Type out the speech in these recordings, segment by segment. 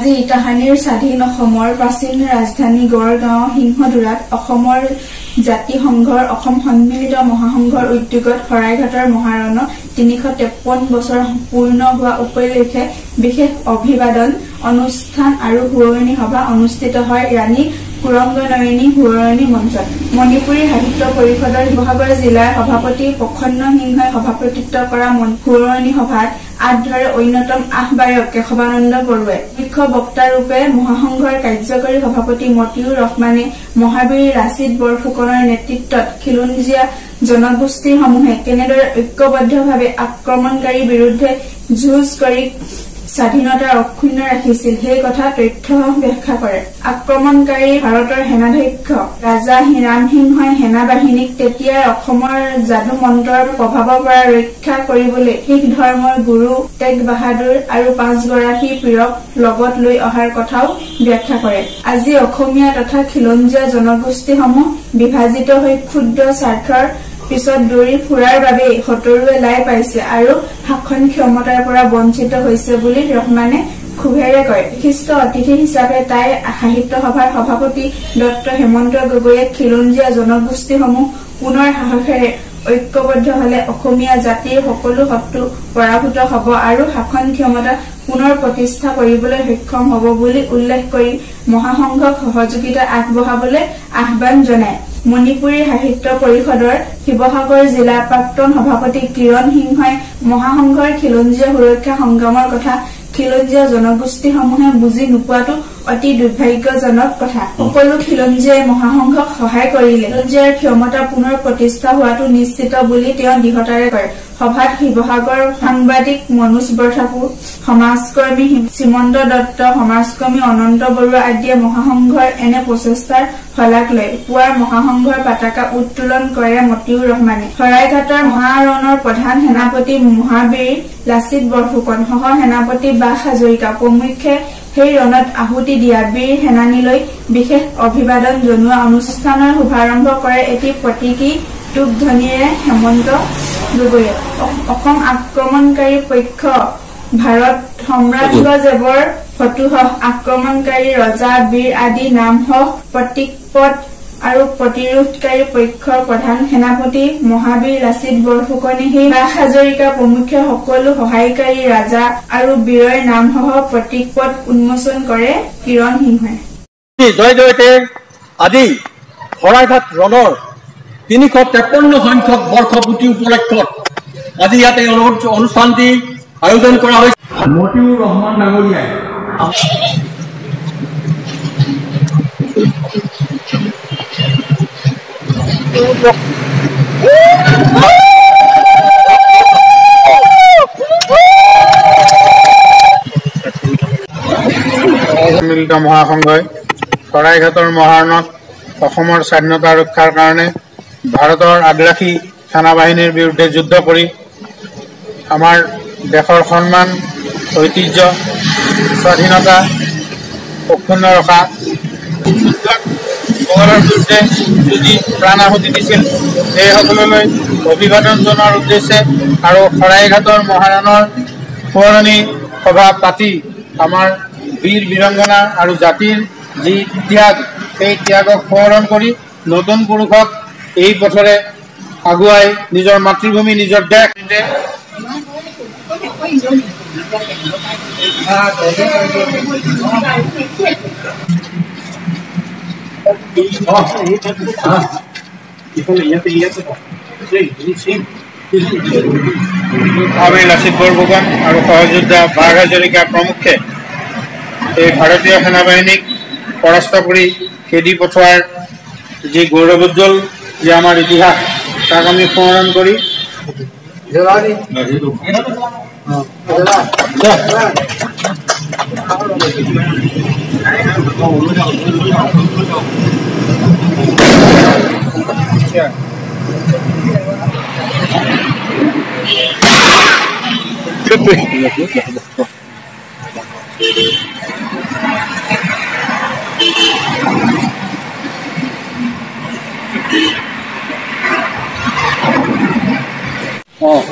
আজি তাহানিৰ স্বাধীন অসমৰ প্ৰাচীন ৰাজধানী গড়গাঁও সিংহদুৰাত অসমৰ জাতিসংঘৰ অসম সন্মিলিত মহাসংঘৰ উদ্যোগত শৰাইঘাটৰ মহাৰণ ৩৫৩ বছৰ পূৰ্ণ হোৱা উপলক্ষে বিশেষ অভিবাদন অনুষ্ঠান আৰু হুৱৰণী সভা অনুষ্ঠিত হয় ৰাণী কুৰংগনয়নী হুৱৰণী মঞ্চত। মণিপুৰী সাহিত্য পৰিষদৰ শিৱসাগৰ জিলাৰ সভাপতি প্ৰসন্ন সিংহই সভাপতিত্ব কৰা হুৱৰণী সভাত আঁত ধৰে অন্যতম আহ্বায়ক কেশৱানন্দ বৰুৱাই। মুখ্য বক্তাৰূপে মহাসংঘৰ কাৰ্যকৰী সভাপতি মতিউৰ ৰহমানে মহাবীৰ লাচিত বৰফুকনৰ নেতৃত্বত খিলঞ্জীয়া জনগোষ্ঠীসমূহে কেনেদৰে ঐক্যবদ্ধভাৱে আক্ৰমণকাৰীৰ বিৰুদ্ধে যুঁজ কৰি স্বাধীনতা অক্ষুণ্ণ ৰাখিছিল সেই কথা তথ্য ব্যাখ্যা কৰে। আক্ৰমণকাৰী ভাৰতৰ সেনাধ্যক্ষ ৰাজা ৰামসিংহই সেনাবাহিনীক তেতিয়াই অসমৰ যাদু মন্ত্ৰৰ প্ৰভাৱৰ পৰা ৰক্ষা কৰিবলৈ শিখ ধৰ্মৰ গুৰু তেগ বাহাদুৰ আৰু ৫ গৰাকী পীৰক লগত লৈ অহাৰ কথাও ব্যাখ্যা কৰে। আজি অসমীয়া তথা খিলঞ্জীয়া জনগোষ্ঠীসমূহ বিভাজিত হৈ ক্ষুদ্ৰ স্বাৰ্থৰ পিছত দৌৰি ফুৰাৰ বাবে হতৰুৱে লাই পাইছে আৰু শাসন ক্ষমতাৰ পৰা বঞ্চিত হৈছে বুলি ৰহমানে ক্ষোভেৰে কয়। বিশিষ্ট অতিথি হিচাপে তাই সাহিত্য সভাৰ সভাপতি ডক্টৰ হেমন্ত গগৈয়ে খিলঞ্জীয়া জনগোষ্ঠীসমূহ পুনৰ সাহসেৰে ঐক্যবদ্ধ হলে অসমীয়া জাতিৰ সকলো শত্ৰু পৰাভূত হব আৰু শাসন ক্ষমতা পুনৰ প্ৰতিষ্ঠা কৰিবলৈ সক্ষম হব বুলি উল্লেখ কৰি মহাসংঘক সহযোগিতা আগবঢ়াবলৈ আহ্বান জনায়। মণিপুৰী সাহিত্য পৰিষদৰ শিৱসাগৰ জিলা প্ৰাক্তন সভাপতি কিৰণ সিংহই মহাসংঘৰ খিলঞ্জীয়া সুৰক্ষা সংগ্ৰামৰ কথা খিলঞ্জীয়া জনগোষ্ঠীসমূহে বুজি নোপোৱাটো অতি দুৰ্ভাগ্যজনক কথা। সকলো খিলঞ্জীয়াই মহাসংঘক সহায় কৰিলে খিলঞ্জীয়াৰ ক্ষমতা পুনৰ প্ৰতিষ্ঠা হোৱাটো নিশ্চিত বুলি তেওঁ দৃঢ়তাৰে কয়। সভাত শিৱসাগৰ সাংবাদিক মনোজ বৰঠাকুৰ, সমাজকৰ্মী শ্ৰীমন্ত দত্ত, সমাজকৰ্মী অনন্ত বৰুৱা আদিয়ে মহাসংঘৰ এনে প্ৰচেষ্টাৰ শলাগ লয়। পুৱাৰ মহাসংঘৰ পতাকা উত্তোলন কৰে মতিউৰ ৰহমানে। শৰাইঘাটৰ মহাৰণৰ প্ৰধান সেনাপতি মহাবীৰ লাচিত বৰফুকন সহ সেনাপতি বাস হাজৰিকা প্ৰমুখ্যে সেই ৰণত আহুতি দিয়া বীৰ সেনানীলৈ বিশেষ অভিবাদন জনোৱা অনুষ্ঠানৰ শুভাৰম্ভ কৰে এটি প্ৰতীকী টুপধ্বনিৰে হেমন্ত গগৈয়ে। অসম আক্ৰমণকাৰী পক্ষ ভাৰত সাম্ৰাজ্যজেৱৰ ফটোসহ আক্ৰমণকাৰী ৰজা বীৰ আদি নামসহ প্ৰতীকপট আৰু প্ৰতিৰোধকাৰী পক্ষৰ প্ৰধান সেনাপতি মহাবীৰ লাচিত বৰফুকনে সেই বাস হাজৰিকা প্ৰমুখ্যে সকলো সহায়কাৰী ৰাজা আৰু বীৰৰ নামসহ প্ৰতীকপট উন্মোচন কৰে কিৰণ সিংহই। জয় জয়তে আজি শৰাইঘাট ৰণৰ ৩৫৩ সংখ্যক বৰ্ষপূৰ্তি উপলক্ষত আজি ইয়াতে অনুষ্ঠানটি আয়োজন কৰা হৈছে। মতিউৰ ৰহমান ডাঙৰীয়াই সন্মিলিত মহাসংঘই শৰাইঘাটৰ মহাৰণত অসমৰ স্বাধীনতা ৰক্ষাৰ কাৰণে ভাৰতৰ আগ্ৰাসী সেনাবাহিনীৰ বিৰুদ্ধে যুদ্ধ কৰি আমাৰ দেশৰ সন্মান, ঐতিহ্য, স্বাধীনতা অক্ষুণ্ণ ৰখা মোগলৰ বিৰুদ্ধে যুঁজি প্ৰাণ আহুতি দিছিল এই সকললৈ অভিবাদন জনোৱাৰ উদ্দেশ্যে আৰু শৰাইঘাটৰ মহাৰণৰ সোঁৱৰণী সভা পাতি আমাৰ বীৰ বীৰাংগনা আৰু জাতিৰ যি ত্যাগ সেই ত্যাগক সোঁৱৰণ কৰি নতুন পুৰুষক এই পথৰে আগুৱাই নিজৰ মাতৃভূমি নিজৰ দেশ মহাবীৰ লাচিত বৰফুকন আৰু সহযোদ্ধা বাঘ হাজৰিকা প্ৰমুখ্যে এই ভাৰতীয় সেনাবাহিনীক পৰাস্ত কৰি খেদি পঠোৱাৰ যি গৌৰৱোজ্জ্বল যে আমাৰ ইতিহাস তাক আমি সোঁৱৰণ কৰি Oh.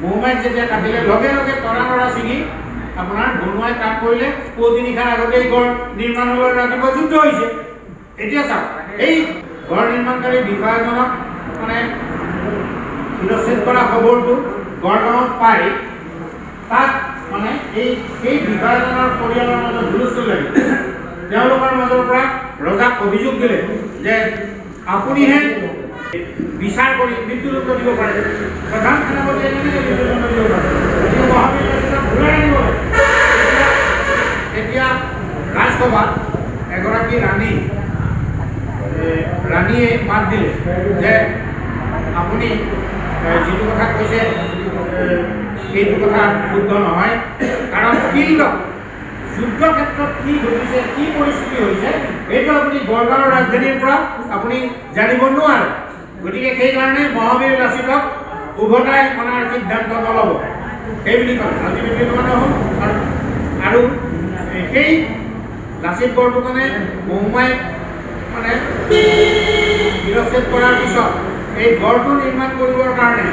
মৌমাইক যেতিয়া কাটিলে লগে লগে তৰা নৰা ছিঙি আপোনাৰ বনুৱাই কাম কৰিলে পুৱতি নিশাৰ আগতেই গড় নিৰ্মাণ হ'বলৈ ৰাতিপুৱা যুদ্ধ হৈছে। এতিয়া চাওক এই গড় নিৰ্মাণকাৰী বিষয়াজনক মানে শিৰচ্ছেদ কৰা খবৰটো গড়গাঁৱত পাই তাত মানে সেই বিষয়াজনৰ পৰিয়ালৰ মাজত হুলস্থুল লাগিল। তেওঁলোকৰ মাজৰ পৰা ৰজাক অভিযোগ দিলে যে আপুনিহে বিচাৰ কৰি মৃত্যুদণ্ড দিব পাৰে, প্ৰধান সেনাপতিয়ে কেনেকৈ মৃত্যুদণ্ড দিব পাৰে, গতিকে মহাবীৰ লাচিতক ঘূৰাই আনিব লাগে। এতিয়া ৰাজসভাত এগৰাকী ৰাণীয়ে মাত দিলে যে আপুনি যিটো কথা কৈছে সেইটো কথা শুদ্ধ নহয়, কাৰণ ফিল্ডত যুদ্ধ ক্ষেত্ৰত কি ঘটিছে কি পৰিস্থিতি হৈছে এইটো আপুনি গড়গাঁৱৰ ৰাজধানীৰ পৰা আপুনি জানিব নোৱাৰে। গতিকে সেইকাৰণে মহাবীৰ লাচিতক উভতাই অনাৰ সিদ্ধান্ত নল'ব সেইবুলি ক'লে। আল্টিমেটলি মানে হ'ল আৰু সেই লাচিত বৰফুকনে মৌমাই মানে শিৰচ্ছেদ কৰাৰ পিছত এই গড়টো নিৰ্মাণ কৰিবৰ কাৰণে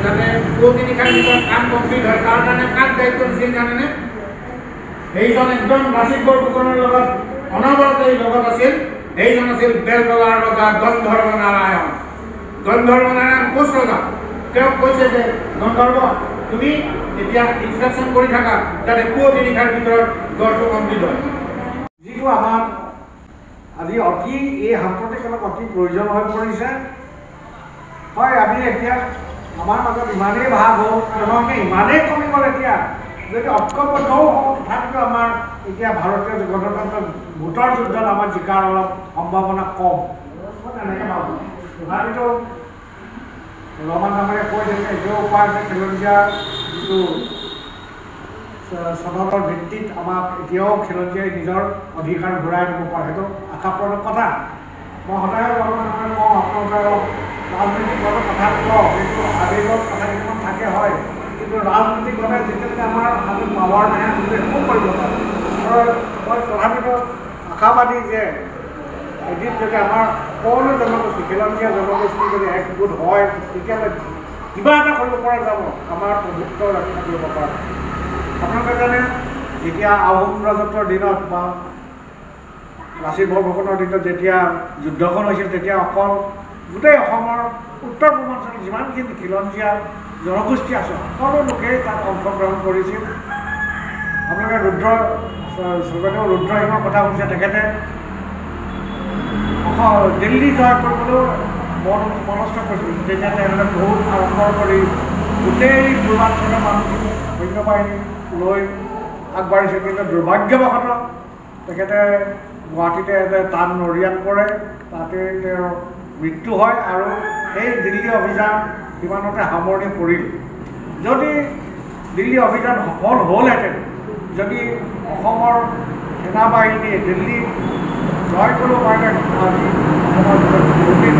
যাতে পুৱতি নিশাৰ ভিতৰত কাম কমপ্লিট হয় তাৰ কাৰণে কাক দায়িত্ব দিছিল জানেনে? সেইজন একদম লাচিত বৰফুকনৰ লগত অনবৰতে লগত আছিল। সেইজন আছিল বেলতলাৰ ৰজা গন্ধৰ্ব নাৰায়ণ। গন্ধৰ্ব নাৰায়ণ কোচ ৰজা। তেওঁক কৈছে যে গন্ধৰ্ব তুমি এতিয়া ইনষ্ট্ৰাকশ্যন কৰি থাকা যাতে পুৱতি নিশাৰ ভিতৰত গড়টো কমপ্লিট হয়। যিটো আমাৰ আজি অতি এই সাম্প্ৰতিককালত অতি প্ৰয়োজন হৈ পৰিছে। হয়, আমি এতিয়া আমাৰ মাজত ইমানেই ভাৱ হ'ল, জনসংখ্যা ইমানেই কমি গ'ল এতিয়া যদি ঐক্যবদ্ধও হওঁ তথাপিতো আমাৰ এতিয়া ভাৰতীয় গণতন্ত্ৰ ভোটৰ যুদ্ধত আমাৰ জিকাৰ অলপ সম্ভাৱনা কম। মই তেনেকৈ ভাবোঁ। তথাপিতো ৰমান ডাঙৰীয়াই কৈ থাকে এতিয়াও উপায় আছে খিলঞ্জীয়া যিটো চনদৰ ভিত্তিত আমাক এতিয়াও খিলঞ্জীয়াই নিজৰ অধিকাৰ ঘূৰাই দিব পাৰে। সেইটো আশাপ্ৰদ কথা। মই সদায় কওঁ আপোনালোকে অলপ ৰাজনৈতিকভাৱে কথা কওঁ, কিন্তু আবেগত কথা কিছুমান থাকে হয়, কিন্তু ৰাজনৈতিকভাৱে যেতিয়ালৈকে আমাৰ হাতত পাৱাৰ নাহে সেইটো একো কৰিব পাৰে। আৰু মই তথাপিতো আশাবাদী যে এদিন যদি আমাৰ সকলো জনগোষ্ঠী খিলঞ্জীয়া জনগোষ্ঠী যদি একগোট হয় তেতিয়াহ'লে কিবা এটা কৰিব পৰা যাব আমাৰ প্ৰভুত্ব ৰক্ষা কৰিব পৰা। আপোনালোকে জানে যেতিয়া আহোম ৰাজত্বৰ দিনত বা লাচিত বৰফুকনৰ দিনত যেতিয়া যুদ্ধখন হৈছিল তেতিয়া অকল গোটেই অসমৰ উত্তৰ পূৰ্বাঞ্চলত যিমানখিনি খিলঞ্জীয়া জনগোষ্ঠী আছে সকলো লোকেই তাত অংশগ্ৰহণ কৰিছিল। আপোনালোকে স্বৰ্গদেউ ৰুদ্ৰসিংহৰ কথা শুনিছে। তেখেতে দিল্লী জয় কৰিবলৈও মনস্থ কৰিছিল। তেতিয়া তেখেতে বহুত আৰম্ভ কৰি গোটেই পূৰ্বাঞ্চলৰ মানুহখিনি সৈন্যবাহিনী লৈ আগবাঢ়িছিল। কিন্তু দুৰ্ভাগ্যবশতঃ তেখেতে গুৱাহাটীতে এটা টান নৰিয়াত পৰে, তাতে তেওঁৰ মৃত্যু হয় আৰু সেই দিল্লী অভিযান সিমানতে সামৰণি পৰিল। যদি দিল্লী অভিযান সফল হ'লহেঁতেন, যদি অসমৰ সেনাবাহিনীয়ে দিল্লী জয় কৰিব পাৰিলে আজি অসমৰ বহুতেই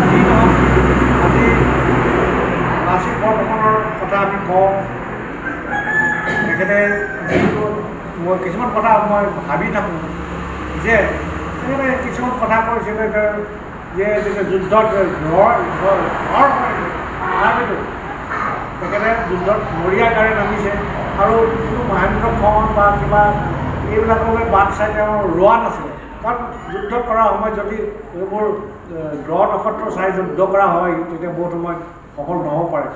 যি নহওক আজি লাচিত বৰফুকনৰ কথা আমি কওঁ। তেখেতে যিটো মই কিছুমান কথা মই ভাবি থাকোঁ যে তেখেতে কিছুমান কথা কৈছিলে যে যুদ্ধত তেখেতে যুদ্ধত মৰিয়া গাড়ী নামিছে আৰু কোনো মহেন্দ্ৰ খন বা কিবা এইবিলাকলৈ বাট চাই তেওঁ ৰোৱা নাছিলে। কাৰণ যুদ্ধ কৰাৰ সময়ত যদি এইবোৰ গ্ৰহ নক্ষত্ৰ চাই যুদ্ধ কৰা হয় তেতিয়া বহুত সময়ত সফল নহ'ব পাৰে।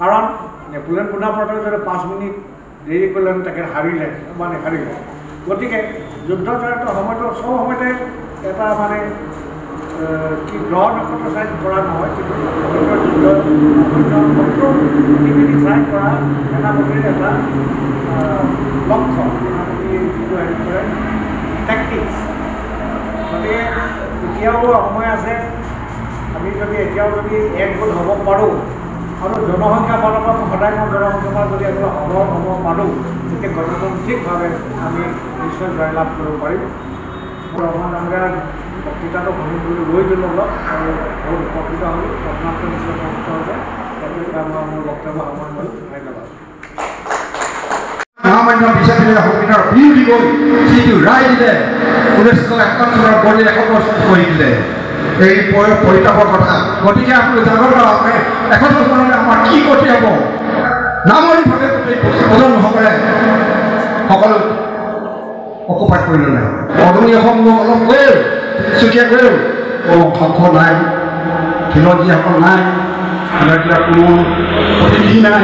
কাৰণ নেপোলিয়ন বোনাপাৰ্টে যদি 5 মিনিট দেৰি কৰিলে তেখেত হাৰিলে বা নেহাৰিলে। গতিকে যুদ্ধ কৰাৰ সময়তো চব সময়তে এটা মানে কি গ্ৰহ নক্ষত্ৰ চাই কৰা নহয়, কিন্তু যুদ্ধ গতিবিধি চাই কৰা সেনাপতিৰ এটা লক্ষ্য, সেনাপতিৰ যিটো হেৰি কৰে টেকটিক্স। গতিকে এতিয়াও সময় আছে, আমি যদি এতিয়াও যদি একগোট হ'ব পাৰোঁ আৰু জনসংখ্যা ফালৰ পৰা সদায় জনসংখ্যাৰ পৰা যদি আমি সবল হ'ব পাৰোঁ তেতিয়া গণতান্ত্ৰিকভাৱে আমি নিশ্চয় জয়লাভ কৰিব পাৰিম। ৰমান ডাঙৰীয়াৰ বক্তৃতাটো শুনিম বুলি ৰৈ দিলোঁ অলপ আৰু বহুত উপকৃত হ'লোঁ। আপোনালোকে নিশ্চয় উপকৃত হৈছে। গতিকে মই মোৰ বক্তব্য সামৰণি মাৰিলোঁ। ধন্যবাদ। মহামান্য বিচাৰপীঠৰ সংবিধানৰ বিৰোধী গৈ যিটো ৰায় দিলে 1951 চনৰ বৰ্ডে 100% কৰি দিলে এই পৰিতাপৰ কথা গতিকে আপুনি জানক এখন বছৰলৈ আমাৰ কি গতি হ'ব নামনিভাৱে গোটেই প্ৰজন্মসকলে সকলো অকুপাই কৰি ল'লে অদনী অসম অলপ গ'ল তিনিচুকীয়া গ'ল ধ্বংস নাই খিলঞ্জীয়াসকল নাই এতিয়া কোনো প্ৰতিনিধি নাই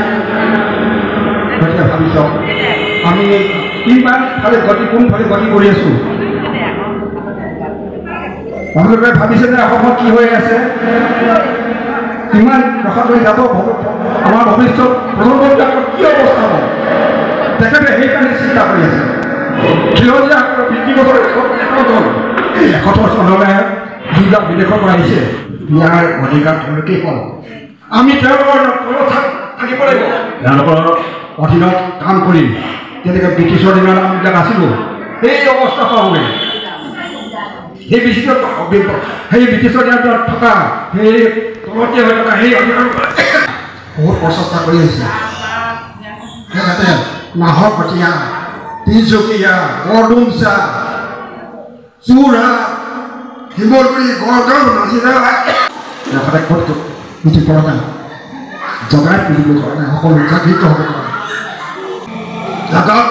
গতিকে ভাবি চাওক আমি কিমান ফালে কোনফালে গতি কৰি আছোঁ আপোনালোকে ভাবিছে যে অসমত কি হৈ আছে কিমান ৰখাত হৈ যাব আমাৰ ভৱিষ্যত প্ৰজন্মবিলাকৰ কি অৱস্থা হ'ব তেখেতে সেইকাৰণে চিন্তা কৰি আছে খিলঞ্জীয়াসকলৰ 20 বছৰ 100 চনলৈ যিবিলাক বিদেশৰ পৰা আহিছে ইয়াৰ অধিকাৰ তেওঁলোকেই পাব আমি তেওঁলোকৰ থাকিব লাগিব তেওঁলোকৰ অধীনত কাম কৰি যেনেকৈ ব্ৰিটিছৰ দিনত আমিবিলাক আছিলোঁ সেই অৱস্থা পাওঁগৈ সেই ব্ৰিটিছৰ দিনত থকা সেই তলতীয়া হৈ থকা সেই অধিকাৰ বহুত প্ৰচেষ্টা কৰি আহিছে তেখেতে নাহৰকটীয়া তিনিচুকীয়া বৰডুমচা যোৰহাট শিমলুগুৰি গড়গাঁও নাজিৰা তেখেতে ক'ত পুথি পৰা নাই জগাই তুলিব পৰা নাই সকলো জাগৃত হ'ব পৰা নাই জাগাত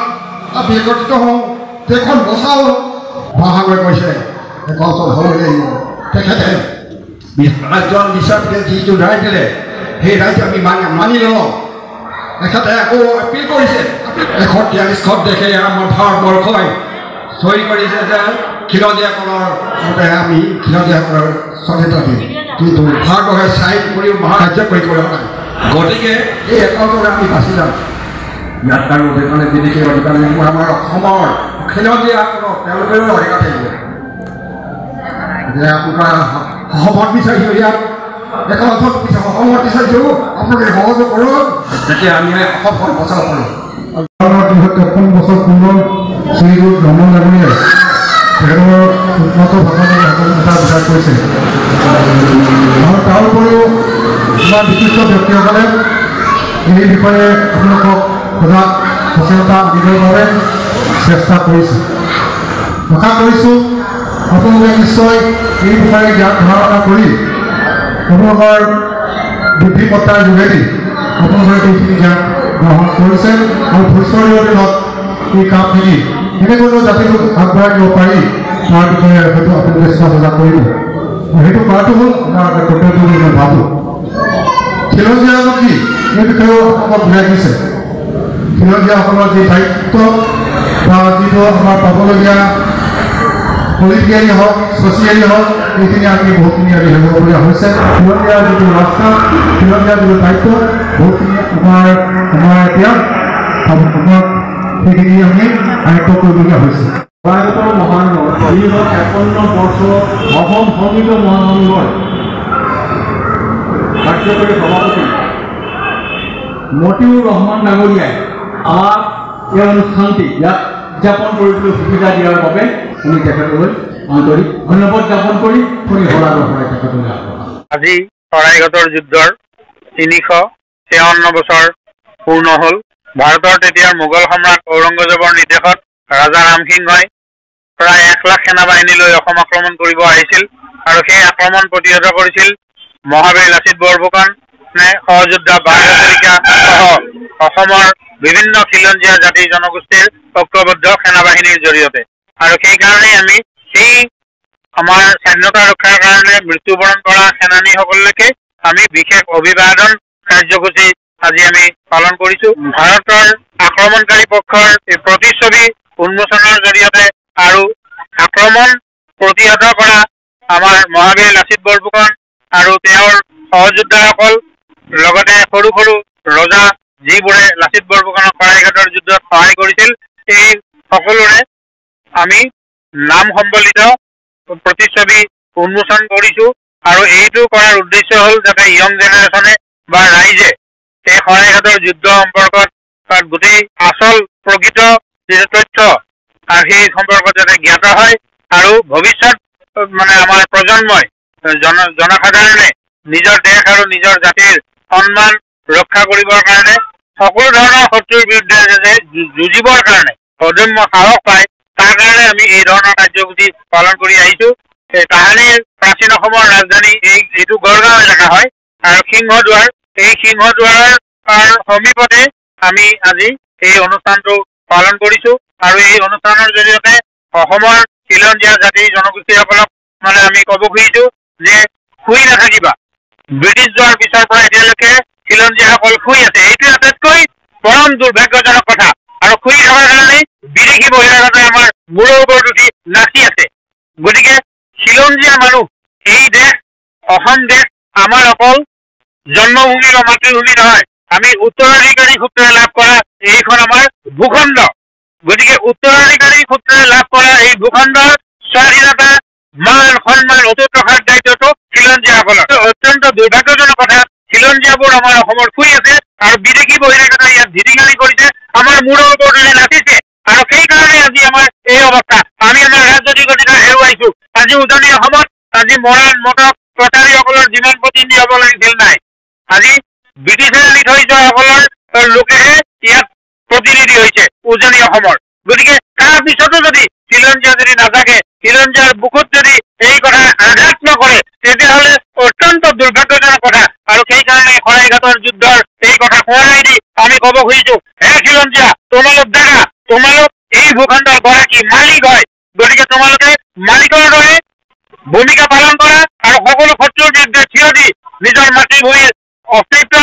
আমি একত্ৰিত হওঁ দেশখন বচাওঁ মহাসাগৰে কৈছে একত্ৰিত হ'ব লাগিব তেখেতে ৰাজ্যৰ বিচাৰপীঠে যিটো ৰায় দিলে সেই ৰায়টো আমি মানি লওঁ তেখেতে আকৌ এপিল কৰিছে 143খন দেশে আমাৰ ভাৰতবৰ্ষই চহী কৰিছে যে খিলঞ্জীয়াসকলৰ মতে আমি খিলঞ্জীয়াসকলৰ স্বাধীনতা দিম কিন্তু ভাৰতবৰ্ষে চাইন কৰিও কাৰ্যকৰী কৰা নাই গতিকে এই একাউণ্টৰে আমি বাচি যাম ইয়াত আৰু অধিকাৰে বিদেশী অধিকাৰ লাগিব আমাৰ অসমৰ খিলঞ্জীয়াসকলক তেওঁলোকেও অধিকাৰ থাকিব আপোনাৰ সহমত বিচাৰিছোঁ ইয়াত একাউণ্টত সহমত বিচাৰিছোঁ আপোনালোকে সহযোগ কৰক তেতিয়া আমি অসমখন বচাব পাৰোঁ 253 বছৰ পূৰ্বৰ শ্ৰীযুত ৰমন ডাঙৰীয়াই তেখেতৰ উন্নত ভাষা এটা বিচাৰ কৰিছে আৰু তাৰ উপৰিও আমাৰ বিশিষ্ট ব্যক্তিসকলে এই বিষয়ে আপোনালোকক সজাগ সচেতনতা দিবৰ বাবে চেষ্টা কৰিছে আশা কৰিছোঁ আপোনালোকে নিশ্চয় এই বিষয়ে জ্ঞান ধাৰণা কৰি আপোনালোকৰ বুদ্ধিমত্তাৰ যোগেদি আপোনালোকে এইখিনি জ্ঞান গ্ৰহণ কৰিছে আৰু ভৱিষ্যতৰ দিনত এই কামখিনি কেনেকৈ জাতিটোক আগবঢ়াই নিব পাৰি তাৰ বিষয়ে হয়তো আপোনালোকে সজাগ কৰিব সেইটো কৰাটো হ'ল আমাৰ কৰ্তব্য বুলি মই ভাবোঁ খিলঞ্জীয়াসকল কি এই বিষয়েও আপোনালোকক বুজাই দিছে খিলঞ্জীয়াসকলৰ যি দায়িত্ব বা যিটো আমাৰ পাবলগীয়া পলিটিকেলি হওক ছ'চিয়েলি হওক এইখিনি আমি বহুতখিনি আমি হেৰুৱাবলগীয়া হৈছে খিলঞ্জীয়াৰ যিটো ৰাস্তা খিলঞ্জীয়াৰ যিটো দায়িত্ব বহুতখিনি আমাৰ এতিয়া আমাক সেইখিনি আমি আয়ত্ব কৰিবলগীয়া হৈছে শৰাইঘাটৰ মহানগৰ 253 বছৰ অসম সংগীত মহানগৰ কাৰ্যকৰী সভাপতি মতিউৰ ৰহমান ডাঙৰীয়াই আমাক এই অনুষ্ঠানটি ইয়াত উদযাপন কৰিবলৈ সুবিধা দিয়াৰ বাবে আমি তেখেতলৈ আন্তৰিক ধন্যবাদ জ্ঞাপন কৰি শুনি শৰাইঘাটৰ পৰাই তেখেতলৈ আজি শৰাইঘাটৰ যুদ্ধৰ 353 বছৰ পূৰ্ণ হ'ল ভাৰতৰ তেতিয়াৰ মোগল সম্ৰাট ঔৰংগজেবৰ নিৰ্দেশত ৰাজা ৰামসিংহই প্ৰায় 1 লাখ সেনাবাহিনী লৈ অসম আক্ৰমণ কৰিব আহিছিল আৰু সেই আক্ৰমণ প্ৰতিহত কৰিছিল মহাবীৰ লাচিত বৰফুকনে সহযোদ্ধা বাৰহাজৰিকা সহ অসমৰ বিভিন্ন খিলঞ্জীয়া জাতি জনগোষ্ঠীৰ ঐক্যবদ্ধ সেনাবাহিনীৰ জৰিয়তে আৰু সেইকাৰণেই আমি সেই আমাৰ স্বাধীনতা ৰক্ষাৰ কাৰণে মৃত্যুবৰণ কৰা সেনানীসকললৈকে আমি বিশেষ অভিবাদন কাৰ্যসূচী আজি আমি পালন কৰিছোঁ ভাৰতৰ আক্ৰমণকাৰী পক্ষৰ প্ৰতিচ্ছবি উন্মোচনৰ জৰিয়তে আৰু আক্ৰমণ প্ৰতিহত কৰা আমাৰ মহাবীৰ লাচিত বৰফুকন আৰু তেওঁৰ সহযোদ্ধাসকল লগতে সৰু সৰু ৰজা যিবোৰে লাচিত বৰফুকনক শৰাইঘাটৰ যুদ্ধত সহায় কৰিছিল এই সকলোৰে আমি নাম সম্বলিত প্ৰতিচ্ছবি উন্মোচন কৰিছোঁ আৰু এইটো কৰাৰ উদ্দেশ্য হ'ল যাতে ইয়ং জেনেৰেশ্যনে বা ৰাইজে এই শৰাইঘাটৰ যুদ্ধ সম্পৰ্কত গোটেই আচল প্ৰকৃত যিটো তথ্য আৰু সেই সম্পৰ্কত যাতে জ্ঞাত হয় আৰু ভৱিষ্যত মানে আমাৰ প্ৰজন্মই জনসাধাৰণে নিজৰ দেশ আৰু নিজৰ জাতিৰ সন্মান ৰক্ষা কৰিবৰ কাৰণে সকলো ধৰণৰ শত্ৰুৰ বিৰুদ্ধে যাতে যুঁজিবৰ কাৰণে অদম্য সাহস পায় তাৰ কাৰণে আমি এই ধৰণৰ কাৰ্যসূচী পালন কৰি আহিছো। তাহানিৰ প্ৰাচীন অসমৰ ৰাজধানী এইটো গড়গাঁও এলেকা হয় আৰু সিংহদুৱাৰ, এই সিংহদুৱাৰৰ সমীপতে আমি আজি এই অনুষ্ঠানটো পালন কৰিছো আৰু এই অনুষ্ঠানৰ জৰিয়তে অসমৰ খিলঞ্জীয়া জাতি জনগোষ্ঠীসকলক মানে আমি ক'ব খুজিছো যে শুই নাথাকিবা। ব্ৰিটিছ যোৱাৰ পিছৰ পৰা এতিয়ালৈকে খিলঞ্জীয়াসকল শুই আছে, এইটো আটাইতকৈ পৰম দুৰ্ভাগ্যজনক কথা। আৰু শুই থকাৰ কাৰণে বিদেশী বহিৰাগতে আমাৰ মূৰৰ ওপৰত উঠি নাচি আছে। গতিকে খিলঞ্জীয়া মানুহ, এই দেশ অসম দেশ আমাৰ অকল জন্মভূমি বা মাতৃভূমি নহয়, আমি উত্তৰাধিকাৰী সূত্ৰে লাভ কৰা এইখন আমাৰ ভূখণ্ড। গতিকে উত্তৰাধিকাৰী সূত্ৰে লাভ কৰা এই ভূখণ্ডৰ স্বাধীনতা মান সন্মান অটুট ৰখাৰ দায়িত্বটো খিলঞ্জীয়াসকলৰ। অত্যন্ত দুৰ্ভাগ্যজনক কথা, খিলঞ্জীয়াবোৰ আমাৰ অসমৰ শুই আছে আৰু বিদেশী বহিৰাগতে ইয়াত ধিটিঙালি কৰিছে, আমাৰ মূৰৰ ওপৰত নাচিছে আৰু সেইকাৰণে আজি আমাৰ এই অৱস্থা। আমি আমাৰ ৰাজনৈতিক অধিকাৰ হেৰুৱাইছো। আজি উজনি অসমত আজি মৰাণ মটক কটাৰীসকলৰ যিমান প্ৰতিনিধি হ'ব লাগিছিল নাই, আজি ব্ৰিটিছে আনি থৈ যোৱাসকলৰ লোকেহে ইয়াত প্ৰতিনিধি হৈছে উজনি অসমৰ। গতিকে তাৰ পিছতো যদি খিলঞ্জীয়া যদি নাথাকে, খিলঞ্জীয়াৰ বুকুত যদি এই কথা আঘাত নকৰে, তেতিয়াহ'লে অত্যন্ত দুৰ্ভাগ্যজনক কথা। আৰু সেইকাৰণে শৰাইঘাটৰ যুদ্ধৰ এই কথা সোঁৱৰাই দি আমি ক'ব খুজিছো, হে খিলঞ্জীয়া, তোমালোক দেখা, তোমালোক এই ভূখণ্ডৰ গৰাকী মালিক হয়। গতিকে তোমালোকে মালিকৰ দৰে ভূমিকা পালন কৰা আৰু সকলো শত্ৰুৰ বিৰুদ্ধে থিয় দি নিজৰ মাতৃভূমিৰ অস্তিত্ব,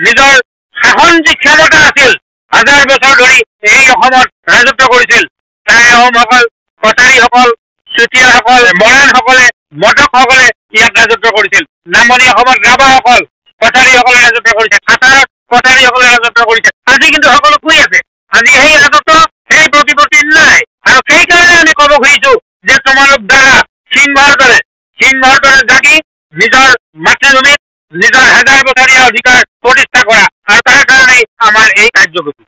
নিজৰ শাসন যি ক্ষমতা আছিল হাজাৰ বছৰ ধৰি এই অসমত ৰাজত্ব কৰিছিল, টাই আহোমসকল, কছাৰীসকল, চুতীয়াসকল, মৰাণসকলে, মটকসকলে ইয়াত ৰাজত্ব কৰিছিল। নামনি অসমত ৰাভাসকল, কছাৰীসকলে ৰাজত্ব কৰিছে, খাতাৰত কছাৰীসকলে ৰাজত্ব কৰিছে। আজি কিন্তু সকলো শুই আছে। আজি সেই ৰাজত্ব, সেই প্ৰতিপত্তি নাই। আৰু সেইকাৰণে আমি ক'ব খুজিছো যে তোমালোক দ্বাৰা সিংহৰ দৰে জাগি নিজৰ মাতৃভূমিত নিজৰ হাজাৰ বছৰীয়া অধিকাৰ প্ৰতিষ্ঠা কৰা, আৰু তাৰ কাৰণেই আমাৰ এই কাৰ্যসূচী।